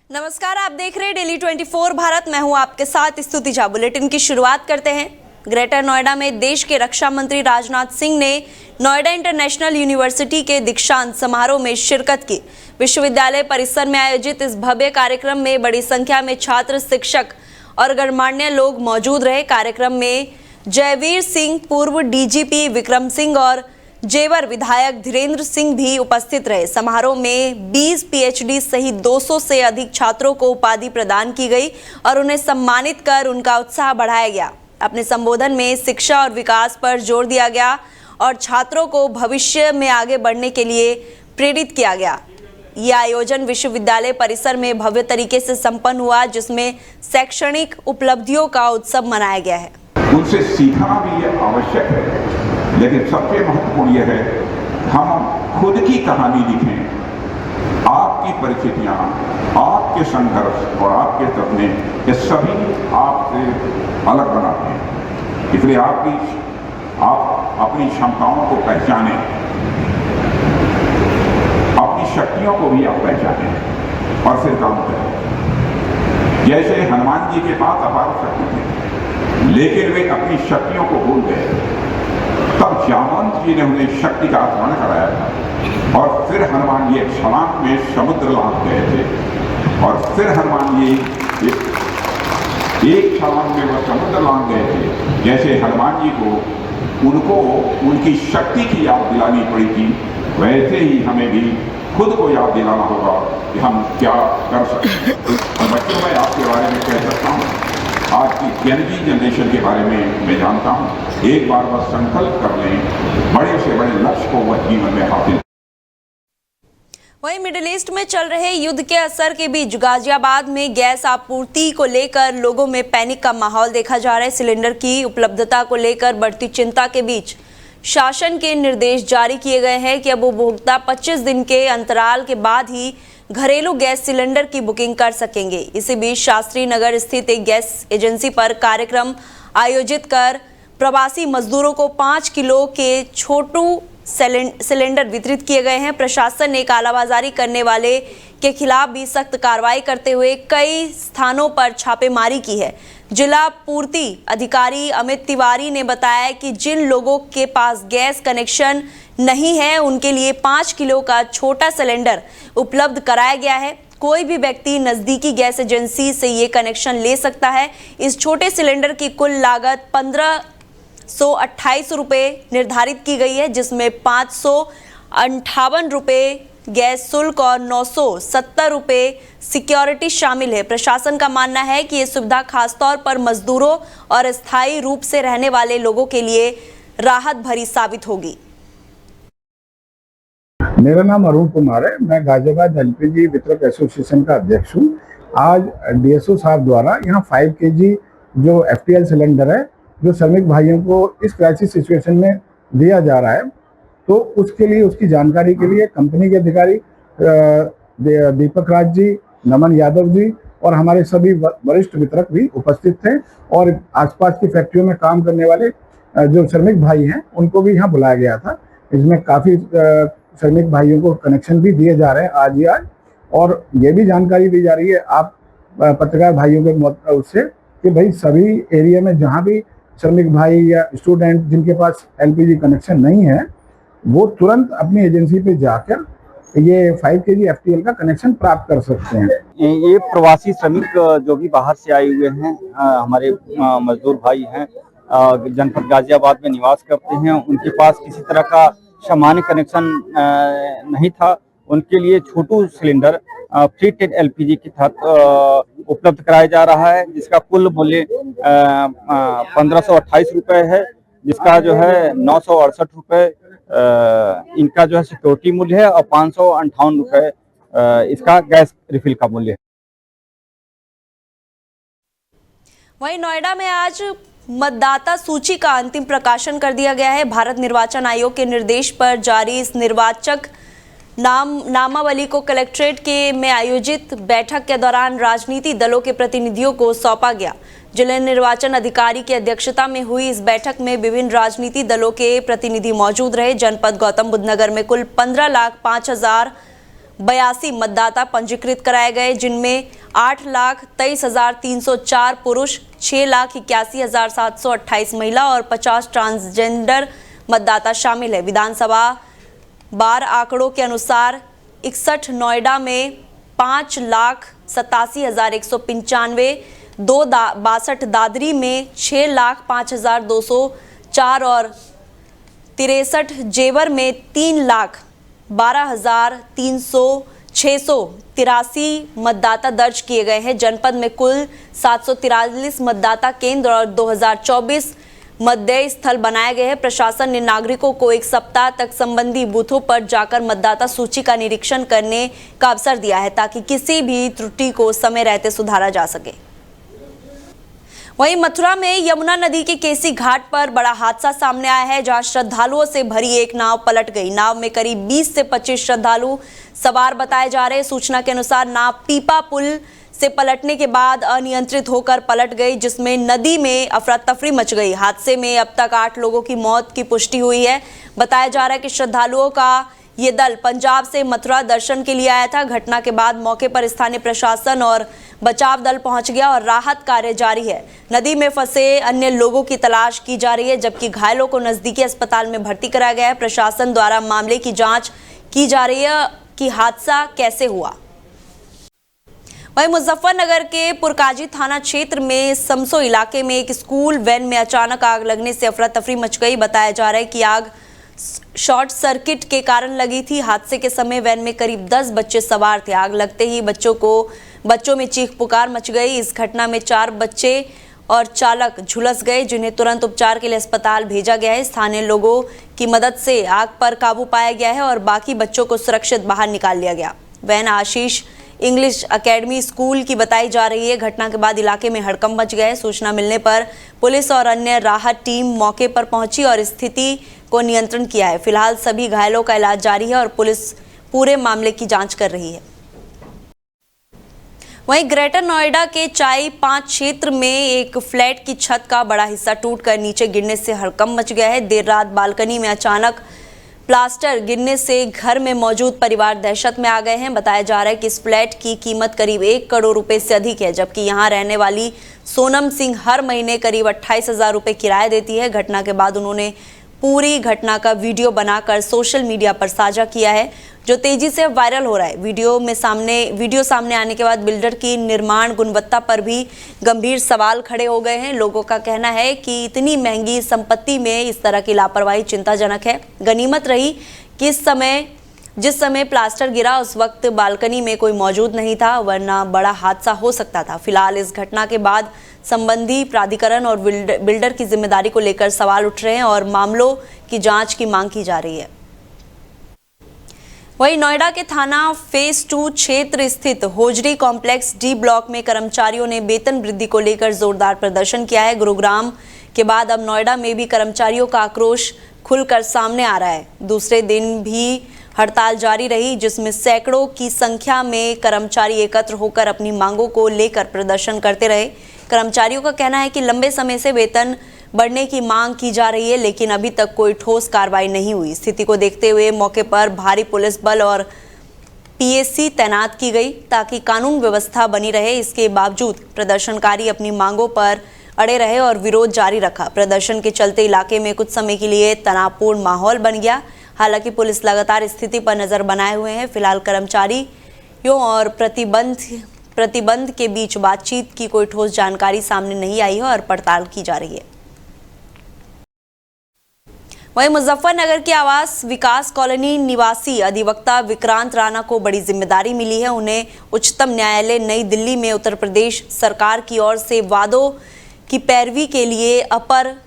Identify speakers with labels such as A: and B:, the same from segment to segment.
A: नमस्कार, आप देख रहे हैं डेली 24 भारत। मैं हूं आपके साथ स्तुति झा। बुलेटिन की शुरुआत करते हैं। ग्रेटर नोएडा में देश के रक्षा मंत्री राजनाथ सिंह ने नोएडा इंटरनेशनल यूनिवर्सिटी के दीक्षांत समारोह में शिरकत की। विश्वविद्यालय परिसर में आयोजित इस भव्य कार्यक्रम में बड़ी संख्या में छात्र, शिक्षक और गणमान्य लोग मौजूद रहे। कार्यक्रम में जयवीर सिंह, पूर्व डीजीपी विक्रम सिंह और जेवर विधायक धीरेन्द्र सिंह भी उपस्थित रहे। समारोह में 20 पीएचडी सहित 200 से अधिक छात्रों को उपाधि प्रदान की गई और उन्हें सम्मानित कर उनका उत्साह बढ़ाया गया। अपने संबोधन में शिक्षा और विकास पर जोर दिया गया और छात्रों को भविष्य में आगे बढ़ने के लिए प्रेरित किया गया। यह आयोजन विश्वविद्यालय परिसर में भव्य तरीके से संपन्न हुआ, जिसमें शैक्षणिक उपलब्धियों का उत्सव मनाया गया है।
B: उनसे सीखना भी ये आवश्यक है, लेकिन सबसे महत्वपूर्ण यह है हम खुद की कहानी लिखें। आपकी परिस्थितियां, आपके संघर्ष और आपके सपने, ये सभी आपसे अलग बनाते हैं। इसलिए आप अपनी क्षमताओं को पहचानें, अपनी शक्तियों को भी आप पहचानें और फिर काम करें। जैसे हनुमान जी के पास अपार शक्ति थी, लेकिन वे अपनी शक्तियों को भूल गए। तब जामवंत जी ने उन्हें शक्ति का स्मरण कराया था और फिर हनुमान जी एक छलांग में समुद्र लांघ गए थे और फिर हनुमान जी एक छलांग में वह समुद्र लांघ गए थे। जैसे हनुमान जी को उनको उनकी शक्ति की याद दिलानी पड़ी थी, वैसे ही हमें भी खुद को याद दिलाना होगा कि हम क्या कर सकते हैं। और बच्चों, मैं आपके बारे में कह सकता हूँ, आज की जेनजी जनरेशन के बारे में मैं जानता हूँ, एक बार बस संकल्प कर लें, बड़े से बड़े लक्ष्य को वह जीवन में हासिल।
A: वहीं मिडिल ईस्ट में चल रहे युद्ध के असर के बीच गाजियाबाद में गैस आपूर्ति को लेकर लोगों में पैनिक का माहौल देखा जा रहा है। सिलेंडर की उपलब्धता को लेकर बढ़ती चिंता के बीच शासन के निर्देश जारी किए गए हैं कि अब उपभोक्ता 25 दिन के अंतराल के बाद ही घरेलू गैस सिलेंडर की बुकिंग कर सकेंगे। इसी बीच शास्त्री नगर स्थित एक गैस एजेंसी पर कार्यक्रम आयोजित कर प्रवासी मजदूरों को 5 किलो के छोटू सिलेंडर वितरित किए गए हैं। प्रशासन ने कालाबाजारी करने वाले के खिलाफ भी सख्त कार्रवाई करते हुए कई स्थानों पर छापेमारी की है। जिला पूर्ति अधिकारी अमित तिवारी ने बताया कि जिन लोगों के पास गैस कनेक्शन नहीं है, उनके लिए 5 किलो का छोटा सिलेंडर उपलब्ध कराया गया है। कोई भी व्यक्ति नजदीकी गैस एजेंसी से ये कनेक्शन ले सकता है। इस छोटे सिलेंडर की कुल लागत 1528 रुपये निर्धारित की गई है, जिसमें 558 रुपये गैस शुल्क और 970 रुपये सिक्योरिटी शामिल है। प्रशासन का मानना है कि ये सुविधा खासतौर पर मजदूरों और स्थायी रूप से रहने वाले लोगों के लिए राहत भरी साबित होगी।
C: मेरा नाम अरुण कुमार है। मैं गाजियाबाद एलपीजी वितरक एसोसिएशन का अध्यक्ष हूँ। आज डीएसओ साहब द्वारा यहाँ 5 केजी जो एफटीएल सिलेंडर है, जो श्रमिक भाइयों को इस क्राइसिस सिचुएशन में दिया जा रहा है, तो उसके लिए, उसकी जानकारी के लिए कंपनी के अधिकारी दीपक राज जी, नमन यादव जी और हमारे सभी वरिष्ठ वितरक भी उपस्थित थे और आसपास की फैक्ट्रियों में काम करने वाले जो श्रमिक भाई हैं, उनको भी यहाँ बुलाया गया था। इसमें काफ़ी श्रमिक भाइयों को कनेक्शन भी दिए जा रहे हैं आज ही आज, और ये भी जानकारी दी जा रही है आप पत्रकार भाइयों के उससे कि भाई सभी एरिया में जहाँ भी श्रमिक भाई या स्टूडेंट जिनके पास एलपीजी कनेक्शन नहीं है, वो तुरंत अपनी एजेंसी पे जाकर ये 5 केजी एफटीएल का कनेक्शन प्राप्त कर सकते हैं।
D: ये प्रवासी श्रमिक जो भी बाहर से आए हुए हैं, हमारे मजदूर भाई हैं, जनपद गाजियाबाद में निवास करते हैं, उनके पास किसी तरह का सामान्य कनेक्शन नहीं था। उनके लिए छोटू सिलेंडर प्रीटेड एलपीजी के तहत उपलब्ध कराया जा रहा है, जिसका कुल मूल्य 1528 रुपये है, जिसका जो है 968 रुपये इनका जो है सिक्योरिटी मूल्य है और 558 रुपये इसका गैस रिफिल का मूल्य है।
A: वहीं नोएडा में आज मतदाता सूची का अंतिम प्रकाशन कर दिया गया है। भारत निर्वाचन आयोग के निर्देश पर जारी इस निर्वाचक नामावली को कलेक्ट्रेट में आयोजित बैठक के दौरान राजनीतिक दलों के प्रतिनिधियों को सौंपा गया। जिला निर्वाचन अधिकारी की अध्यक्षता में हुई इस बैठक में विभिन्न राजनीतिक दलों के प्रतिनिधि मौजूद रहे। जनपद गौतम बुद्ध नगर में कुल 15,05,000 82 मतदाता पंजीकृत कराए गए, जिनमें 8,23,304 पुरुष, 6,81,728 महिला और 50 ट्रांसजेंडर मतदाता शामिल है। विधानसभा बार आंकड़ों के अनुसार 61 नोएडा में 5,87,195, 62 दादरी में 6,05,204 और 63 जेवर में 3,12,683 मतदाता दर्ज किए गए हैं। जनपद में कुल 743 मतदाता केंद्र और 2024 मतदेय स्थल बनाए गए हैं। प्रशासन ने नागरिकों को एक सप्ताह तक संबंधी बूथों पर जाकर मतदाता सूची का निरीक्षण करने का अवसर दिया है, ताकि किसी भी त्रुटि को समय रहते सुधारा जा सके। वहीं मथुरा में यमुना नदी के केसी घाट पर बड़ा हादसा सामने आया है, जहां श्रद्धालुओं से भरी एक नाव पलट गई। नाव में करीब 20 से 25 श्रद्धालु सवार बताए जा रहे हैं। सूचना के अनुसार नाव पीपा पुल से पलटने के बाद अनियंत्रित होकर पलट गई, जिसमें नदी में अफरा तफरी मच गई। हादसे में अब तक 8 लोगों की मौत की पुष्टि हुई है। बताया जा रहा है कि श्रद्धालुओं का ये दल पंजाब से मथुरा दर्शन के लिए आया था। घटना के बाद मौके पर स्थानीय प्रशासन और बचाव दल पहुंच गया और राहत कार्य जारी है। नदी में फंसे अन्य लोगों की तलाश की जा रही है, जबकि घायलों को नजदीकी अस्पताल में भर्ती कराया गया है। प्रशासन द्वारा मामले की जांच की जा रही है कि हादसा कैसे हुआ। वहीं मुजफ्फरनगर के पुरकाजी थाना क्षेत्र में समसो इलाके में एक स्कूल वैन में अचानक आग लगने से अफरा तफरी मच गई। बताया जा रहा है कि आग शॉर्ट सर्किट के कारण लगी थी। हादसे के समय वैन में करीब 10 बच्चे सवार थे। आग लगते ही बच्चों में चीख पुकार मच गई। इस घटना में 4 बच्चे और चालक झुलस गए, जिन्हें तुरंत उपचार के लिए अस्पताल भेजा गया है। स्थानीय लोगों की मदद से आग पर काबू पाया गया है और बाकी बच्चों को सुरक्षित बाहर निकाल लिया गया। वैन आशीष इंग्लिश एकेडमी स्कूल की बताई जा रही है। घटना के बाद इलाके में हड़कंप मच गया है। सूचना मिलने पर पुलिस और अन्य राहत टीम मौके पर पहुंची और स्थिति को नियंत्रण किया है। फिलहाल सभी घायलों का इलाज जारी है और पुलिस पूरे मामले की जांच कर रही है। वहीं ग्रेटर नोएडा के चाई 5 क्षेत्र में एक फ्लैट की छत का बड़ा हिस्सा टूटकर नीचे गिरने से हड़कंप मच गया है। देर रात बालकनी में अचानक प्लास्टर गिरने से घर में मौजूद परिवार दहशत में आ गए हैं। बताया जा रहा है कि इस फ्लैट की कीमत करीब 1 करोड़ रुपए से अधिक है, जबकि यहां रहने वाली सोनम सिंह हर महीने करीब 28,000 रुपए किराया देती है। घटना के बाद उन्होंने पूरी घटना का वीडियो बनाकर सोशल मीडिया पर साझा किया है, जो तेजी से वायरल हो रहा है। वीडियो सामने आने के बाद बिल्डर की निर्माण गुणवत्ता पर भी गंभीर सवाल खड़े हो गए हैं। लोगों का कहना है कि इतनी महंगी संपत्ति में इस तरह की लापरवाही चिंताजनक है। गनीमत रही कि जिस समय प्लास्टर गिरा उस वक्त बालकनी में कोई मौजूद नहीं था, वरना बड़ा हादसा हो सकता था। फिलहाल इस घटना के बाद संबंधी प्राधिकरण और बिल्डर की जिम्मेदारी को लेकर सवाल उठ रहे हैं और मामलों की जांच की मांग की जा रही है। वहीं नोएडा के थाना फेज 2 क्षेत्र स्थित होजरी कॉम्प्लेक्स डी ब्लॉक में कर्मचारियों ने वेतन वृद्धि को लेकर जोरदार प्रदर्शन किया है। गुरुग्राम के बाद अब नोएडा में भी कर्मचारियों का आक्रोश खुलकर सामने आ रहा है। दूसरे दिन भी हड़ताल जारी रही, जिसमें सैकड़ों की संख्या में कर्मचारी एकत्र होकर अपनी मांगों को लेकर प्रदर्शन करते रहे। कर्मचारियों का कहना है कि लंबे समय से वेतन बढ़ने की मांग की जा रही है, लेकिन अभी तक कोई ठोस कार्रवाई नहीं हुई। स्थिति को देखते हुए मौके पर भारी पुलिस बल और पीएसी तैनात की गई ताकि कानून व्यवस्था बनी रहे। इसके बावजूद प्रदर्शनकारी अपनी मांगों पर अड़े रहे और विरोध जारी रखा। प्रदर्शन के चलते इलाके में कुछ समय के लिए तनावपूर्ण माहौल बन गया। हालांकि पुलिस लगातार स्थिति पर नजर बनाए हुए हैं। फिलहाल कर्मचारियों और प्रतिबंध के बीच बातचीत की कोई ठोस जानकारी सामने नहीं आई है और पड़ताल की जा रही है। वहीं मुजफ्फरनगर की आवास विकास कॉलोनी निवासी अधिवक्ता विक्रांत राणा को बड़ी जिम्मेदारी मिली है। उन्हें उच्चतम न्यायालय नई दिल्ली में उत्तर प्रदेश सरकार की ओर से वादों की पैरवी के लिए अपर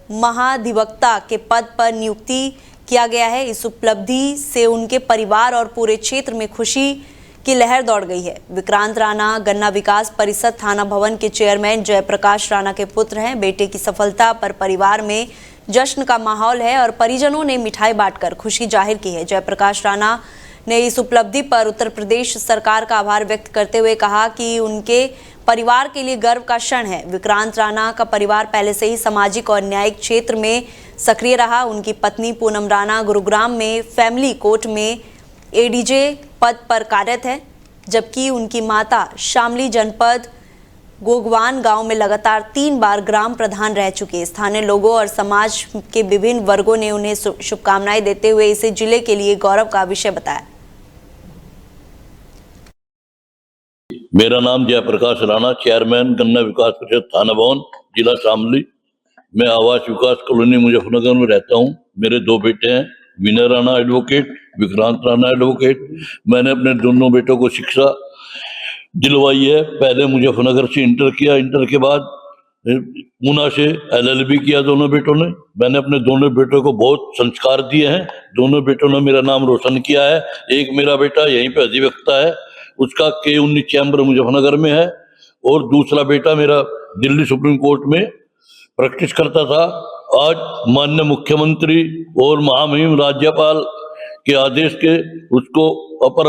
A: महाधिवक्ता के पद पर नियुक्ति किया गया है। इस उपलब्धि से उनके परिवार और पूरे क्षेत्र में खुशी की लहर दौड़ गई है। विक्रांत राणा गन्ना विकास परिषद थाना भवन के चेयरमैन जयप्रकाश राणा के पुत्र हैं। बेटे की सफलता पर परिवार में जश्न का माहौल है और परिजनों ने मिठाई बांटकर खुशी जाहिर की है। जयप्रकाश राणा ने इस उपलब्धि पर उत्तर प्रदेश सरकार का आभार व्यक्त करते हुए कहा कि उनके परिवार के लिए गर्व का क्षण है। विक्रांत राणा का परिवार पहले से ही सामाजिक और न्यायिक क्षेत्र में सक्रिय रहा। उनकी पत्नी पूनम राणा गुरुग्राम में फैमिली कोर्ट में एडीजे पद पर कार्यरत है, जबकि उनकी माता शामली जनपद गोगवान गांव में लगातार 3 बार ग्राम प्रधान रह चुके। स्थानीय लोगों और समाज के विभिन्न वर्गों ने उन्हें शुभकामनाएं देते हुए इसे जिले के लिए गौरव का विषय बताया।
E: मेरा नाम जयप्रकाश राणा, चेयरमैन गन्ना विकास परिषद थाना भवन, जिला शामली। मैं आवास विकास कॉलोनी मुजफ्फरनगर में रहता हूं। मेरे 2 बेटे हैं, विनय राणा एडवोकेट, विक्रांत राणा एडवोकेट। मैंने अपने दोनों बेटों को शिक्षा दिलवाई है। पहले मुजफ्फरनगर से इंटर किया, इंटर के बाद पूना से LLB किया दोनों बेटों ने। मैंने अपने दोनों बेटों को बहुत संस्कार दिए हैं। दोनों बेटों ने मेरा नाम रोशन किया है। एक मेरा बेटा यहीं पे अधिवक्ता है, उसका K19 चैम्बर मुजफ्फरनगर में है, और दूसरा बेटा मेरा दिल्ली सुप्रीम कोर्ट में प्रैक्टिस करता था। आज माननीय मुख्यमंत्री और महामहिम राज्यपाल के आदेश के उसको अपर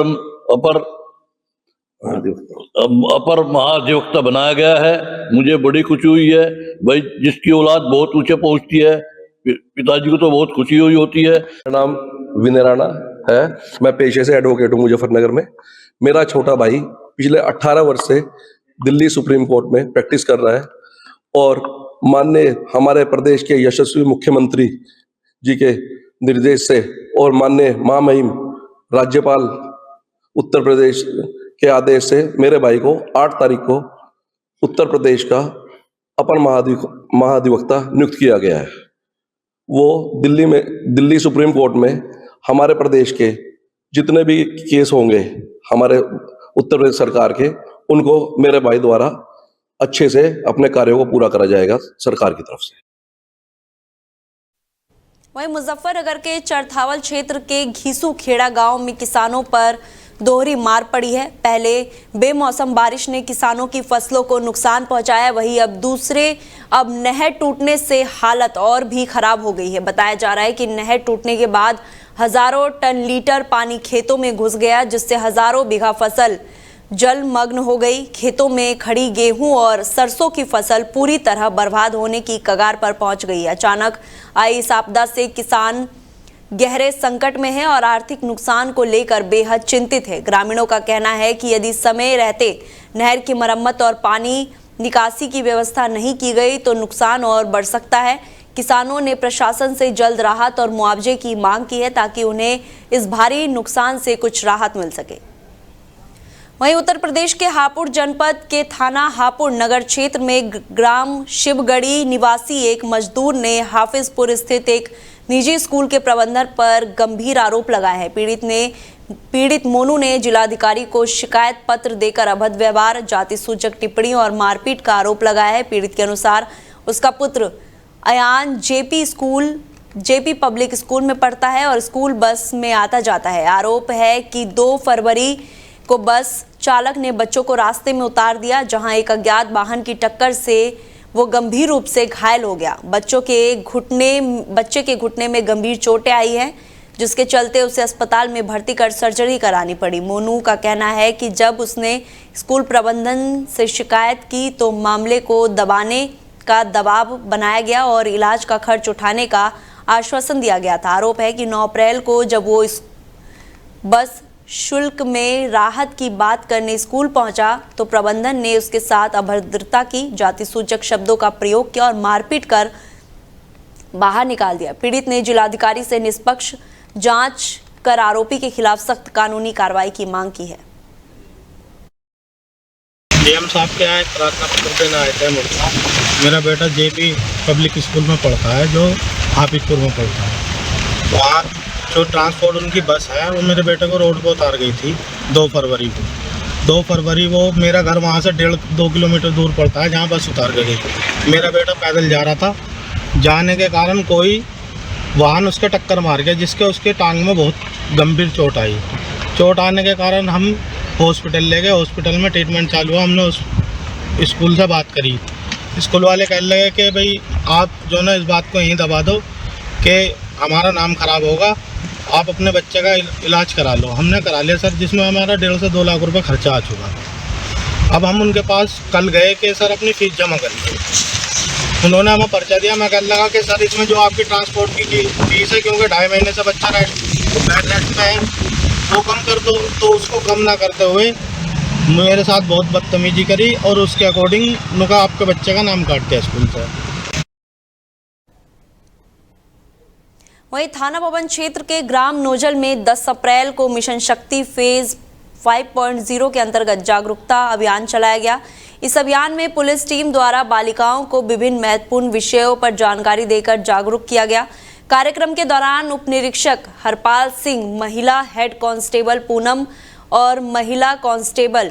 E: महाधिवक्ता बनाया गया है। मुझे बड़ी खुशी हुई है भाई, जिसकी औलाद बहुत ऊंचे पहुंचती है, पिताजी को तो बहुत खुशी हुई होती है।
F: मेरा नाम विनय राणा है, मैं पेशे से एडवोकेट हूँ मुजफ्फरनगर में। मेरा छोटा भाई पिछले 18 वर्ष से दिल्ली सुप्रीम कोर्ट में प्रैक्टिस कर रहा है, और माननीय हमारे प्रदेश के यशस्वी मुख्यमंत्री जी के निर्देश से और माननीय महामहिम राज्यपाल उत्तर प्रदेश के आदेश से मेरे भाई को 8 तारीख को उत्तर प्रदेश का अपर महाधिवक्ता नियुक्त किया गया है। वो दिल्ली सुप्रीम कोर्ट में हमारे प्रदेश के जितने भी केस होंगे हमारे उत्तर प्रदेश सरकार के, उनको मेरे भाई द्वारा अच्छे से अपने कार्यों को पूरा करा जाएगा सरकार की तरफ से।
A: वहीं मुजफ्फरनगर के चरथावल क्षेत्र के घीसू खेड़ा गांव में किसानों पर दोहरी मार पड़ी है। पहले बेमौसम बारिश ने किसानों की फसलों को नुकसान पहुंचाया, वहीं अब नहर टूटने से हालत और भी खराब हो गई है। बताया जा रहा है कि नहर टूटने के बाद हजारों टन लीटर पानी खेतों में घुस गया, जिससे हजारों बीघा फसल जलमग्न हो गई। खेतों में खड़ी गेहूं और सरसों की फसल पूरी तरह बर्बाद होने की कगार पर पहुंच गई है। अचानक आई इस आपदा से किसान गहरे संकट में है और आर्थिक नुकसान को लेकर बेहद चिंतित है। ग्रामीणों का कहना है कि यदि समय रहते नहर की मरम्मत और पानी निकासी की व्यवस्था नहीं की गई तो नुकसान और बढ़ सकता है। किसानों ने प्रशासन से जल्द राहत और मुआवजे की मांग की है ताकि उन्हें इस भारी नुकसान से कुछ राहत मिल सके। वहीं उत्तर प्रदेश के हापुड़ जनपद के थाना हापुड़ नगर क्षेत्र में ग्राम शिवगढ़ी निवासी एक मजदूर ने हाफिजपुर स्थित एक निजी स्कूल के प्रबंधन पर गंभीर आरोप लगाया है। पीड़ित मोनू ने जिलाधिकारी को शिकायत पत्र देकर अभद्र व्यवहार, जाति सूचक टिप्पणी और मारपीट का आरोप लगाया है। पीड़ित के अनुसार उसका पुत्र अयान जेपी पब्लिक स्कूल में पढ़ता है और स्कूल बस में आता जाता है। आरोप है कि 2 फरवरी को बस चालक ने बच्चों को रास्ते में उतार दिया, जहां एक अज्ञात वाहन की टक्कर से वो गंभीर रूप से घायल हो गया। बच्चे के घुटने में गंभीर चोटें आई हैं, जिसके चलते उसे अस्पताल में भर्ती कर सर्जरी करानी पड़ी। मोनू का कहना है कि जब उसने स्कूल प्रबंधन से शिकायत की तो मामले को दबाने का दबाव बनाया गया और इलाज का खर्च उठाने का आश्वासन दिया गया था। आरोप है कि 9 अप्रैल को जब वो इस बस शुल्क में राहत की बात करने स्कूल पहुंचा तो प्रबंधन ने उसके साथ अभद्रता की, जाति सूचक शब्दों का प्रयोग किया और मारपीट कर बाहर निकाल दिया। पीड़ित ने जिलाधिकारी से निष्पक्ष जांच कर आरोपी के खिलाफ सख्त कानूनी कार्रवाई की मांग की है।
G: डीएम साहब के यहाँ प्रार्थना पत्र देना आए थे मुझे। मेरा बेटा जेपी पब्लिक स्कूल में पढ़ता है, जो हाफिजपुर में पढ़ता है। वहाँ जो ट्रांसपोर्ट उनकी बस है वो मेरे बेटे को रोड पर उतार गई थी 2 फरवरी को। 2 फरवरी वो मेरा घर वहाँ से 1.5-2 किलोमीटर दूर पड़ता है, जहाँ बस उतार गई। मेरा बेटा पैदल जा रहा था, जाने के कारण कोई वाहन उसके टक्कर मार गया, जिसके उसके टांग में बहुत गंभीर चोट आई। चोट आने के कारण हम हॉस्पिटल ले गए। हॉस्पिटल में ट्रीटमेंट चालू हुआ। हमने उस स्कूल से बात करी। स्कूल वाले कहने लगे कि भाई आप जो ना इस बात को यहीं दबा दो कि हमारा नाम ख़राब होगा, आप अपने बच्चे का इलाज करा लो। हमने करा लिया सर, जिसमें हमारा 1.5 से 2 लाख रुपए खर्चा आ चुका। अब हम उनके पास कल गए कि सर अपनी फ़ीस जमा करिए। उन्होंने हमें पर्चा दिया। मैं कहने लगा कि सर इसमें जो आपकी ट्रांसपोर्ट की फ़ीस है, क्योंकि 2.5 महीने से बच्चा बेड रेस्ट में है, वो कम कर दो, तो उसको कम ना करते हुए मेरे साथ बहुत बदतमीजी करी और उसके अकॉर्डिंग उनका आपके बच्चे का नाम काट दिया स्कूल से।
A: वहीं थाना भवन क्षेत्र के ग्राम नोजल में 10 अप्रैल को मिशन शक्ति फेज 5.0 के अंतर्गत जागरूकता अभियान चलाया गया। इस अभियान में पुलिस टीम द्वारा बालिकाओं को विभिन्न महत्वपूर्ण विषयों पर जानकारी देकर जागरूक किया गया। कार्यक्रम के दौरान उप निरीक्षक हरपाल सिंह, महिला हेड कांस्टेबल पूनम और महिला कांस्टेबल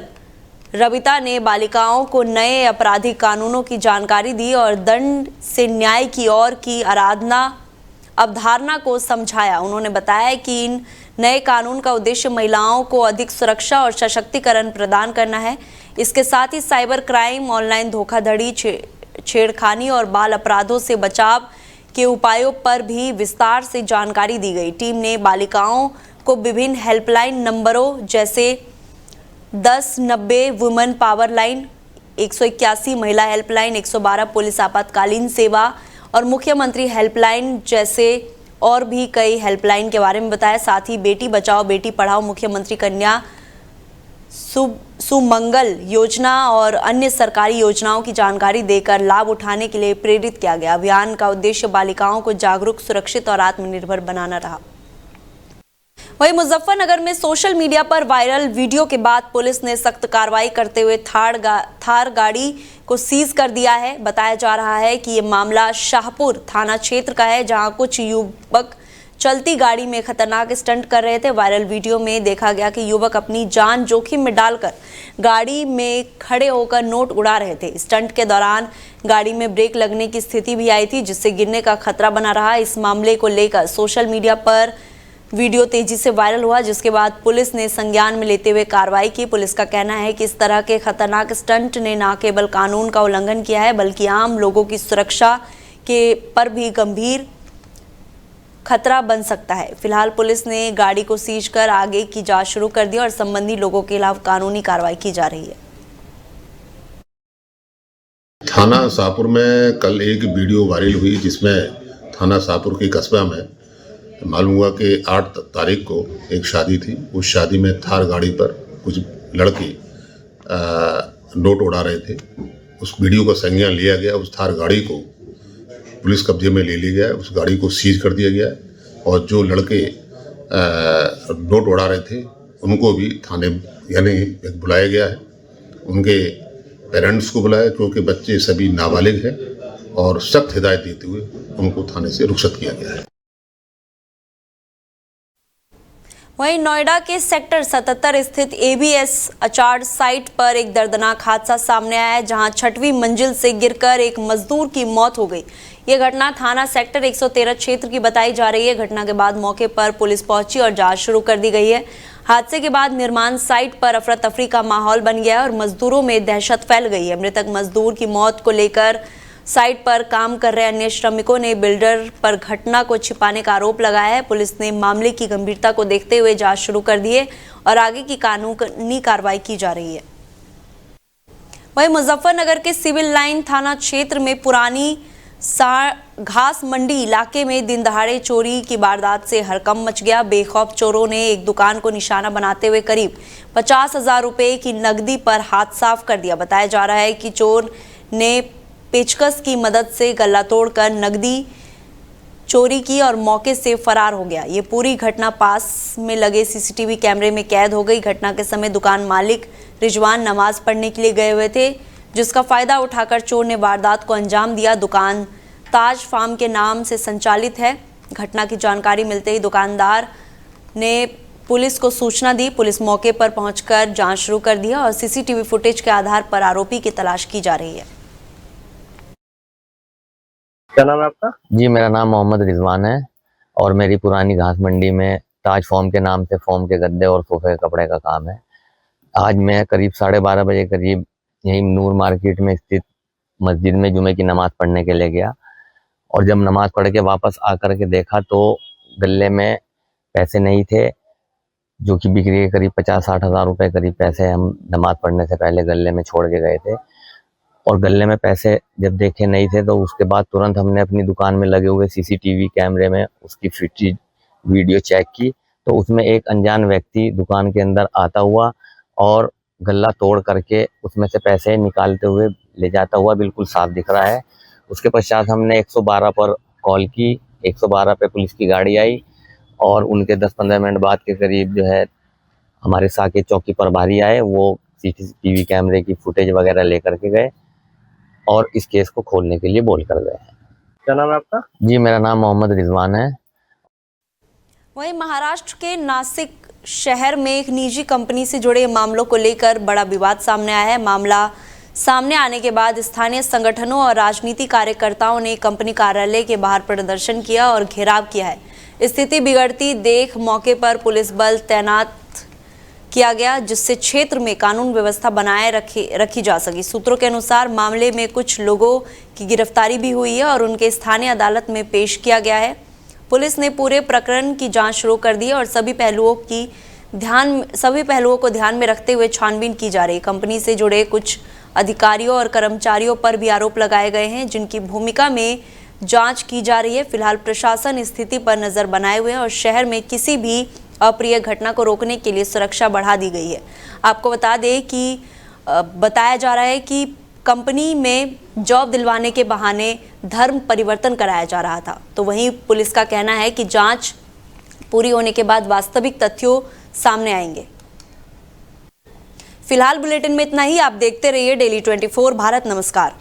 A: रविता ने बालिकाओं को नए आपराधिक कानूनों की जानकारी दी और दंड से न्याय की ओर की अवधारणा को समझाया। उन्होंने बताया कि इन नए कानून का उद्देश्य महिलाओं को अधिक सुरक्षा और सशक्तिकरण प्रदान करना है। इसके साथ ही साइबर क्राइम, ऑनलाइन धोखाधड़ी, छेड़खानी और बाल अपराधों से बचाव के उपायों पर भी विस्तार से जानकारी दी गई। टीम ने बालिकाओं को विभिन्न हेल्पलाइन नंबरों जैसे 1090 वुमेन पावर लाइन, 181 महिला हेल्पलाइन, 112 पुलिस आपातकालीन सेवा और मुख्यमंत्री हेल्पलाइन जैसे और भी कई हेल्पलाइन के बारे में बताया। साथ ही बेटी बचाओ बेटी पढ़ाओ, मुख्यमंत्री कन्या सुमंगल योजना और अन्य सरकारी योजनाओं की जानकारी देकर लाभ उठाने के लिए प्रेरित किया गया। अभियान का उद्देश्य बालिकाओं को जागरूक, सुरक्षित और आत्मनिर्भर बनाना रहा। वहीं मुजफ्फरनगर में सोशल मीडिया पर वायरल वीडियो के बाद पुलिस ने सख्त कार्रवाई करते हुए थार गाड़ी को सीज कर दिया है। बताया जा रहा है कि ये मामला शाहपुर थाना क्षेत्र का है, जहां कुछ युवक चलती गाड़ी में खतरनाक स्टंट कर रहे थे। वायरल वीडियो में देखा गया कि युवक अपनी जान जोखिम में डालकर गाड़ी में खड़े होकर नोट उड़ा रहे थे। स्टंट के दौरान गाड़ी में ब्रेक लगने की स्थिति भी आई थी, जिससे गिरने का खतरा बना रहा। इस मामले को लेकर सोशल मीडिया पर वीडियो तेजी से वायरल हुआ, जिसके बाद पुलिस ने संज्ञान में लेते हुए कार्रवाई की। पुलिस का कहना है कि इस तरह के खतरनाक स्टंट ने न केवल कानून का उल्लंघन किया है, बल्कि आम लोगों की सुरक्षा के पर भी गंभीर खतरा बन सकता है। फिलहाल पुलिस ने गाड़ी को सीज कर आगे की जांच शुरू कर दी और संबंधित लोगों के खिलाफ कानूनी कार्रवाई की जा रही है।
H: थाना शाहपुर में कल एक वीडियो वायरल हुई, जिसमें थाना शाहपुर के कस्बा में मालूम हुआ कि 8 तारीख को एक शादी थी। उस शादी में थार गाड़ी पर कुछ लड़के नोट उड़ा रहे थे। उस वीडियो का संज्ञान लिया गया। उस थार गाड़ी को पुलिस कब्जे में ले लिया गया। उस गाड़ी को सीज कर दिया गया और जो लड़के नोट उड़ा रहे थे उनको भी थाने यानी बुलाया गया है। उनके पेरेंट्स को बुलाया, क्योंकि बच्चे सभी नाबालिग हैं, और सख्त हिदायत देते हुए उनको थाने से रुखसत किया गया है।
A: वहीं नोएडा के सेक्टर 77 स्थित ABS अचार साइट पर एक दर्दनाक हादसा सामने आया है, जहां 6वीं मंजिल से गिरकर एक मजदूर की मौत हो गई। यह घटना थाना सेक्टर 113 क्षेत्र की बताई जा रही है। घटना के बाद मौके पर पुलिस पहुंची और जांच शुरू कर दी गई है। हादसे के बाद निर्माण साइट पर अफरा तफरी का माहौल बन गया और मजदूरों में दहशत फैल गई है। मृतक मजदूर की मौत को लेकर साइट पर काम कर रहे अन्य श्रमिकों ने बिल्डर पर घटना को छिपाने का आरोप लगाया है। पुलिस ने मामले की गंभीरता को देखते हुए जांच शुरू कर दी है और आगे की कानूनी कार्रवाई की जा रही है। वहीं मुजफ्फरनगर के सिविल लाइन थाना क्षेत्र में पुरानी घास मंडी इलाके में दिन दहाड़े चोरी की वारदात से हड़कंप मच गया। बेखौफ चोरों ने एक दुकान को निशाना बनाते हुए करीब 50,000 रुपए की नकदी पर हाथ साफ कर दिया। बताया जा रहा है कि चोर ने पेचकस की मदद से गला तोड़कर नकदी चोरी की और मौके से फरार हो गया। ये पूरी घटना पास में लगे CCTV कैमरे में कैद हो गई। घटना के समय दुकान मालिक रिजवान नमाज पढ़ने के लिए गए हुए थे, जिसका फायदा उठाकर चोर ने वारदात को अंजाम दिया। दुकान ताज फार्म के नाम से संचालित है। घटना की जानकारी मिलते ही दुकानदार ने पुलिस को सूचना दी। पुलिस मौके पर पहुंचकर जांच शुरू कर दिया और CCTV फुटेज के आधार पर आरोपी की तलाश की जा रही है।
I: क्या नाम है आपका?
J: जी, मेरा नाम मोहम्मद रिजवान है और मेरी पुरानी घास मंडी में ताज फॉर्म के नाम से फॉर्म के गद्दे और सोफे के कपड़े का काम है। आज मैं करीब 12:30 बजे करीब यही नूर मार्केट में स्थित मस्जिद में जुमे की नमाज पढ़ने के लिए गया और जब नमाज पढ़ के वापस आकर के देखा तो गले में पैसे नहीं थे, जो कि बिक्री के करीब 50-60 हज़ार रुपये करीब पैसे हम नमाज पढ़ने से पहले गले में छोड़ के गए थे। और गले में पैसे जब देखे नहीं थे तो उसके बाद तुरंत हमने अपनी दुकान में लगे हुए CCTV कैमरे में उसकी फुटेज वीडियो चेक की तो उसमें एक अनजान व्यक्ति दुकान के अंदर आता हुआ और गल्ला तोड़ करके उसमें से पैसे निकालते हुए ले जाता हुआ बिल्कुल साफ दिख रहा है। उसके पश्चात हमने 112 पर कॉल की, 112 पे पुलिस की गाड़ी आई और उनके 10-15 मिनट बाद के करीब जो है हमारे साकेत चौकी प्रभारी आए। वो CCTV कैमरे की फुटेज वगैरह लेकर के गए और इस केस को खोलने के लिए बोल कर गए हैं।
I: क्या नाम है आपका?
J: जी, मेरा नाम मोहम्मद रिजवान है।
A: वहीं महाराष्ट्र के नासिक शहर में एक निजी कंपनी से जुड़े मामलों को लेकर बड़ा विवाद सामने आया है। मामला सामने आने के बाद स्थानीय संगठनों और राजनीतिक कार्यकर्ताओं ने कंपनी कार्यालय के बाहर प्रदर्शन किया और घेराव किया है। स्थिति बिगड़ती देख मौके पर पुलिस बल तैनात किया गया, जिससे क्षेत्र में कानून व्यवस्था बनाए रखी जा सकी। सूत्रों के अनुसार मामले में कुछ लोगों की गिरफ्तारी भी हुई है और उनके स्थानीय अदालत में पेश किया गया है। पुलिस ने पूरे प्रकरण की जांच शुरू कर दी है और सभी पहलुओं को ध्यान में रखते हुए छानबीन की जा रही है। कंपनी से जुड़े कुछ अधिकारियों और कर्मचारियों पर भी आरोप लगाए गए हैं, जिनकी भूमिका में जांच की जा रही है। फिलहाल प्रशासन स्थिति पर नजर बनाए हुए है और शहर में किसी भी अप्रिय घटना को रोकने के लिए सुरक्षा बढ़ा दी गई है। आपको बता दें कि बताया जा रहा है कि कंपनी में जॉब दिलवाने के बहाने धर्म परिवर्तन कराया जा रहा था। तो वहीं पुलिस का कहना है कि जांच पूरी होने के बाद वास्तविक तथ्यों सामने आएंगे। फिलहाल बुलेटिन में इतना ही। आप देखते रहिए डेली 24 भारत। नमस्कार।